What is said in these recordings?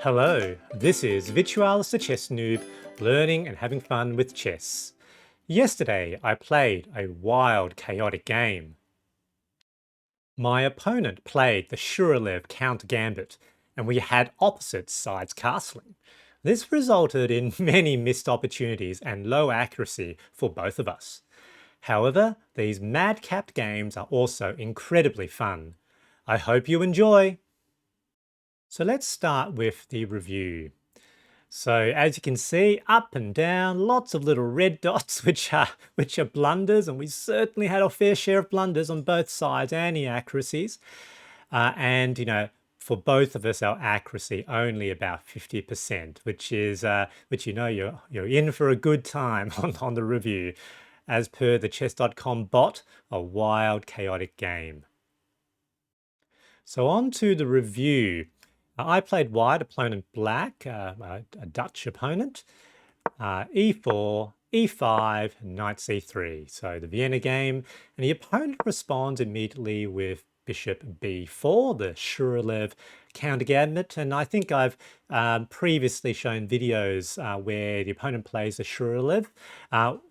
Hello, this is Virtualis the Chess Noob, learning and having fun with chess. Yesterday I played a wild, chaotic game. My opponent played the Zhuravlev Countergambit, and we had opposite sides castling. This resulted in many missed opportunities and low accuracy for both of us. However, these madcapped games are also incredibly fun. I hope you enjoy! So let's start with the review. So as you can see, up and down, lots of little red dots, which are blunders, and we certainly had our fair share of blunders on both sides and inaccuracies. And for both of us, our accuracy only about 50%, which is you're in for a good time on the review. As per the chess.com bot, a wild, chaotic game. So on to the review. I played white, opponent black, a Dutch opponent, e4, e5, knight c3. So the Vienna game, and the opponent responds immediately with bishop b4, the Zhuravlev Countergambit. And I think I've previously shown videos where the opponent plays the Zhuravlev.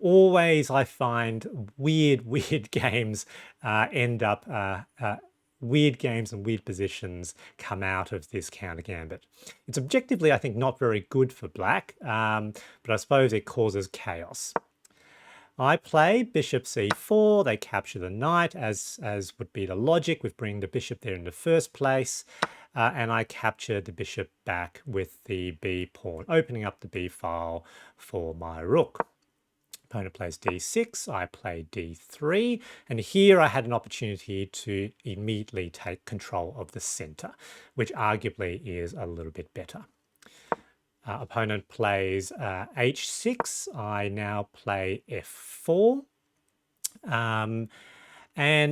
Always I find weird games end up weird games and weird positions come out of this counter gambit. It's objectively, I think, not very good for black, but I suppose it causes chaos. I play bishop c4, they capture the knight, as would be the logic with bringing the bishop there in the first place, and I capture the bishop back with the b pawn, opening up the b file for my rook. Opponent plays d6, I play d3, and here I had an opportunity to immediately take control of the center, which arguably is a little bit better. Opponent plays h6, I now play f4, and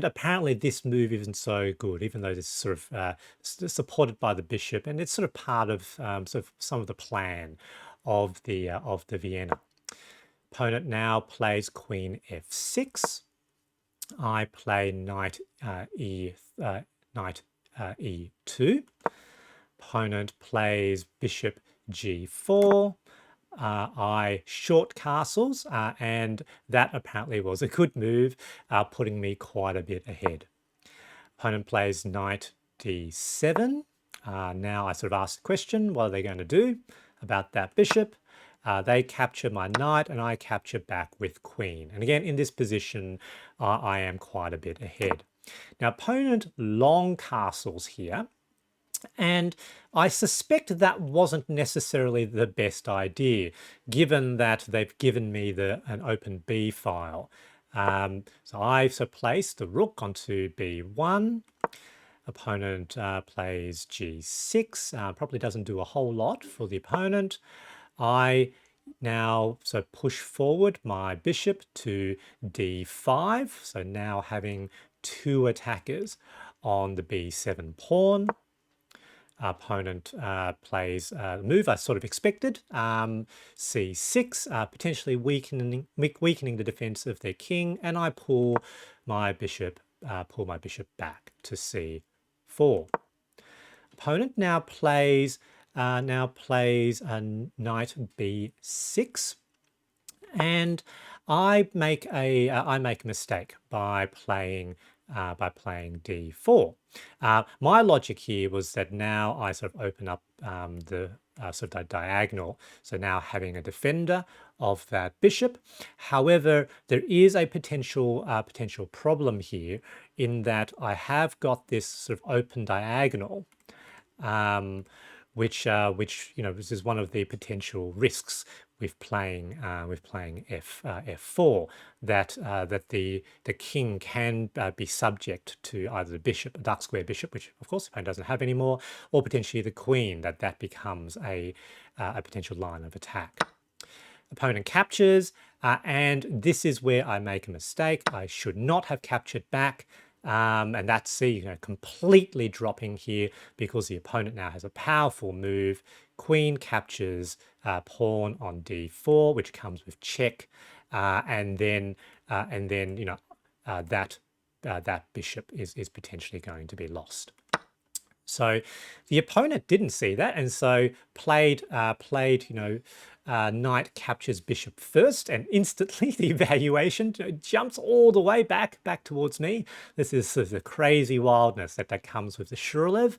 apparently this move isn't so good, even though it's sort of supported by the bishop, and it's sort of part of some of the plan of the Vienna. Opponent now plays queen f6. I play knight e2. Opponent plays bishop g4. I short castles, and that apparently was a good move, putting me quite a bit ahead. Opponent plays knight d7. Now I sort of ask the question, what are they going to do about that bishop? They capture my knight and I capture back with queen. And again, in this position, I am quite a bit ahead. Now, opponent long castles here. And I suspect that wasn't necessarily the best idea, given that they've given me an open B file. So I've placed the rook onto B1. Opponent plays G6. Probably doesn't do a whole lot for the opponent. I now push forward my bishop to d5. So now having two attackers on the b7 pawn. Opponent plays the move I sort of expected, c6, potentially weakening the defense of their king, and I pull my bishop back to c4. Opponent now plays a knight b6, and I make a mistake by playing d4. My logic here was that now I sort of open up the diagonal, so now having a defender of that bishop. However, there is a potential problem here in that I have got this sort of open diagonal, which this is one of the potential risks with playing f4, that the king can be subject to either the bishop, a dark square bishop, which of course the opponent doesn't have anymore, or potentially the queen, that becomes a potential line of attack. Opponent captures, and this is where I make a mistake. I should not have captured back. And that's completely dropping here because the opponent now has a powerful move. Queen captures pawn on d4, which comes with check, and then that bishop is potentially going to be lost. So the opponent didn't see that, and so played knight captures bishop first, and instantly the evaluation jumps all the way back towards me. This is the crazy wildness that comes with the Zhuravlev.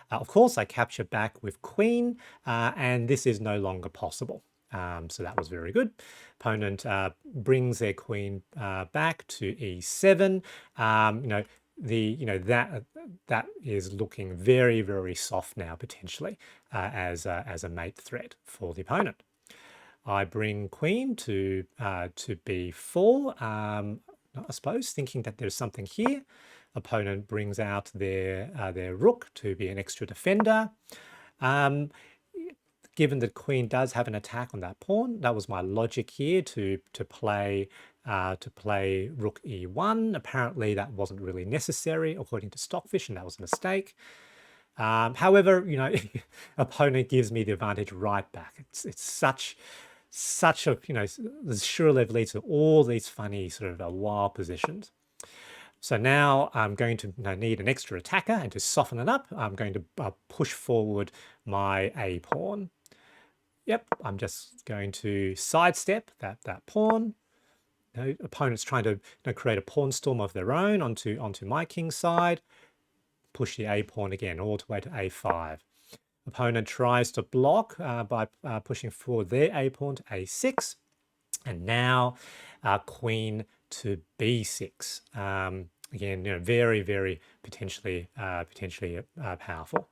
Of course, I capture back with queen, and this is no longer possible. So that was very good. Opponent brings their queen back to e7. That is looking very soft now, potentially as a mate threat for the opponent. I bring queen to b4. I suppose thinking that there's something here. Opponent brings out their rook to be an extra defender. Given that queen does have an attack on that pawn, that was my logic here to play rook e1. Apparently, that wasn't really necessary according to Stockfish, and that was a mistake. However, opponent gives me the advantage right back. It's such a the Zhuravlev leads to all these funny sort of wild positions. So now I'm going to need an extra attacker, and to soften it up, I'm going to push forward my a pawn. Yep, I'm just going to sidestep that pawn. Opponent's trying to create a pawn storm of their own onto my king's side. Push the a pawn again all the way to a5. Opponent tries to block by pushing forward their a pawn to a6, and now queen to b6. Again, very potentially powerful.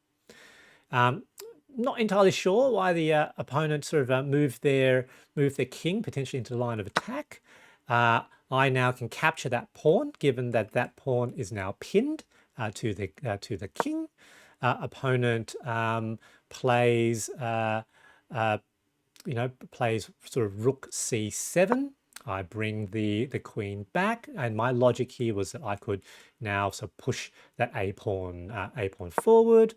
Not entirely sure why the opponent sort of moved their king potentially into the line of attack. I now can capture that pawn, given that that pawn is now pinned to the king. Opponent plays plays sort of rook c7. I bring the queen back, and my logic here was that I could now sort of push that a pawn forward.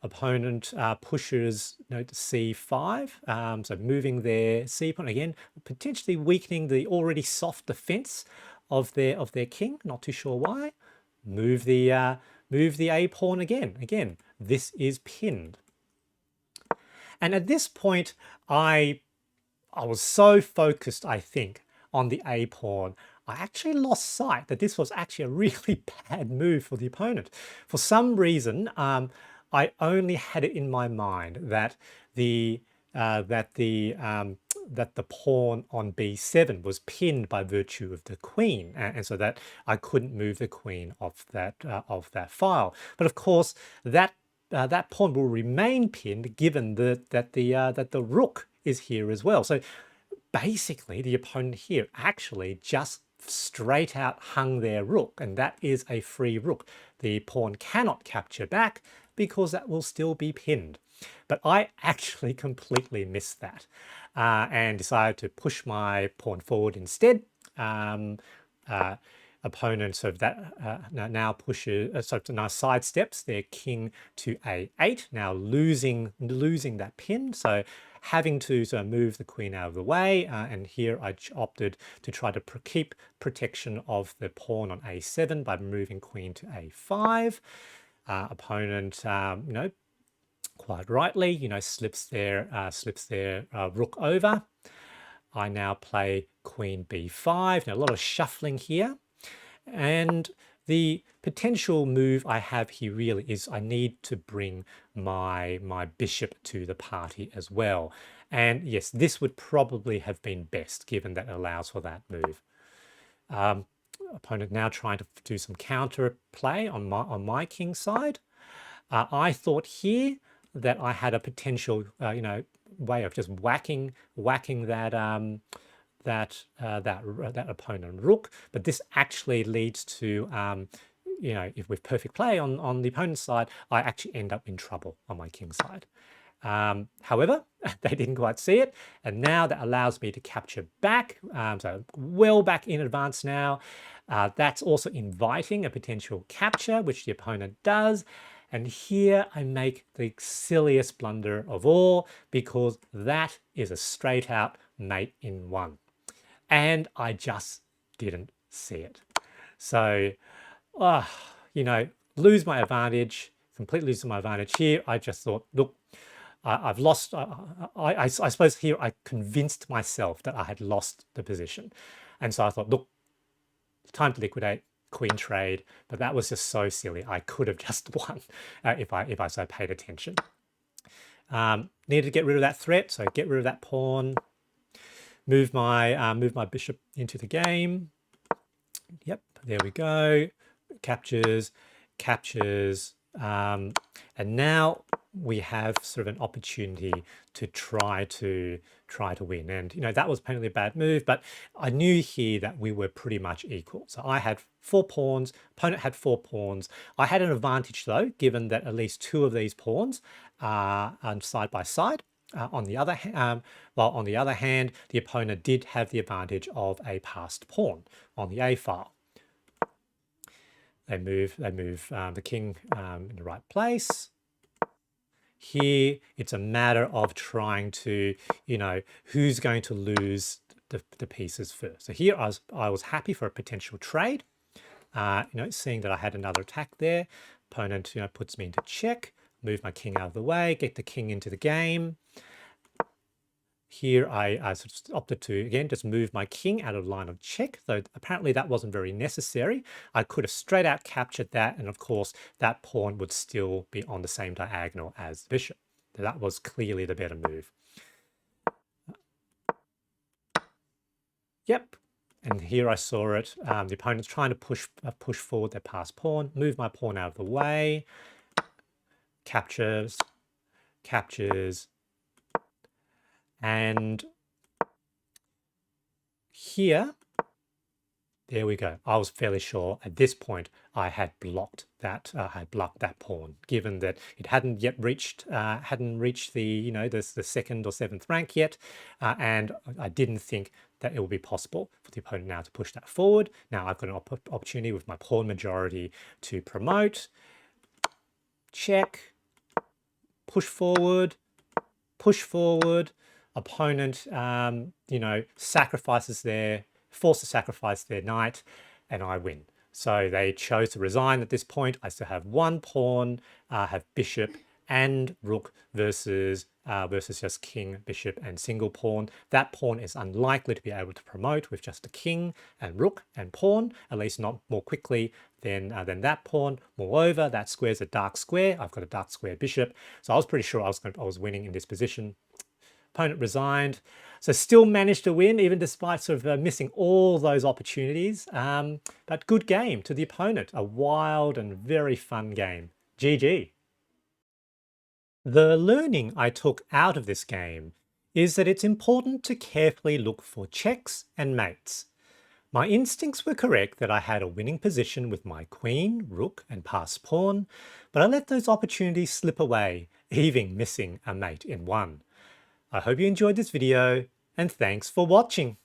Opponent pushes to c5, so moving their c pawn again, potentially weakening the already soft defense of their king. Not too sure why. Move the a pawn again. Again, this is pinned. And at this point, I was so focused, I think, on the a pawn, I actually lost sight that this was actually a really bad move for the opponent. For some reason, I only had it in my mind that the pawn on b7 was pinned by virtue of the queen, and so that I couldn't move the queen off that file. But of course, that pawn will remain pinned given that the rook is here as well. So basically, the opponent here actually just straight out hung their rook, and that is a free rook. The pawn cannot capture back because that will still be pinned. But I actually completely missed that and decided to push my pawn forward instead. Opponent sort of that now pushes, now sidesteps their king to a8, now losing that pin. So having to sort of move the queen out of the way, and here I opted to try to keep protection of the pawn on a7 by moving queen to a5. Opponent, quite rightly, slips their rook over. I now play queen b5. Now a lot of shuffling here, and the potential move I have here really is I need to bring my bishop to the party as well. And yes, this would probably have been best given that it allows for that move. Opponent now trying to do some counter play on my king side. I thought here that I had a potential, way of just whacking that that opponent rook, but this actually leads to, if with perfect play on the opponent's side, I actually end up in trouble on my king side. However, they didn't quite see it, and now that allows me to capture back, so well back in advance now. That's also inviting a potential capture, which the opponent does. And here I make the silliest blunder of all, because that is a straight out mate in one. And I just didn't see it. So, lose my advantage, completely losing my advantage here. I just thought, look, I've lost. I suppose here I convinced myself that I had lost the position. And so I thought, look, time to liquidate, queen trade. But that was just so silly. I could have just won if I so paid attention. Needed to get rid of that threat, so get rid of that pawn. Move my bishop into the game. Yep, there we go. Captures, captures, and now we have sort of an opportunity to try to win. And you know, that was apparently a bad move, but I knew here that we were pretty much equal. So I had 4 pawns, opponent had 4 pawns. I had an advantage though, given that at least 2 of these pawns are side by side. On the other hand, the opponent did have the advantage of a passed pawn on the A file. They move the king in the right place. Here, it's a matter of trying to, you know, who's going to lose the pieces first. So here I was happy for a potential trade. You know, seeing that I had another attack there. Opponent, you know, puts me into check. Move my king out of the way. Get the king into the game. Here I sort of opted to, again, just move my king out of line of check, though apparently that wasn't very necessary. I could have straight out captured that, and of course, that pawn would still be on the same diagonal as the bishop. That was clearly the better move. Yep, and here I saw it. The opponent's trying to push forward their passed pawn, move my pawn out of the way, captures, captures, and here, there we go. I was fairly sure at this point I had blocked that pawn, given that it hadn't yet reached the, you know, the 2nd or 7th rank yet, and I didn't think that it would be possible for the opponent now to push that forward. Now I've got an opportunity with my pawn majority to promote, check, push forward, opponent, you know, sacrifices forced to sacrifice their knight, and I win. So they chose to resign at this point. I still have 1 pawn, have bishop and rook versus just king, bishop, and single pawn. That pawn is unlikely to be able to promote with just a king and rook and pawn, at least not more quickly than that pawn. Moreover, that square's a dark square. I've got a dark square bishop, so I was pretty sure I was winning in this position. Opponent resigned, so still managed to win even despite sort of missing all those opportunities. But good game to the opponent, a wild and very fun game. GG. The learning I took out of this game is that it's important to carefully look for checks and mates. My instincts were correct that I had a winning position with my queen, rook, and passed pawn, but I let those opportunities slip away, even missing a mate in one. I hope you enjoyed this video, and thanks for watching.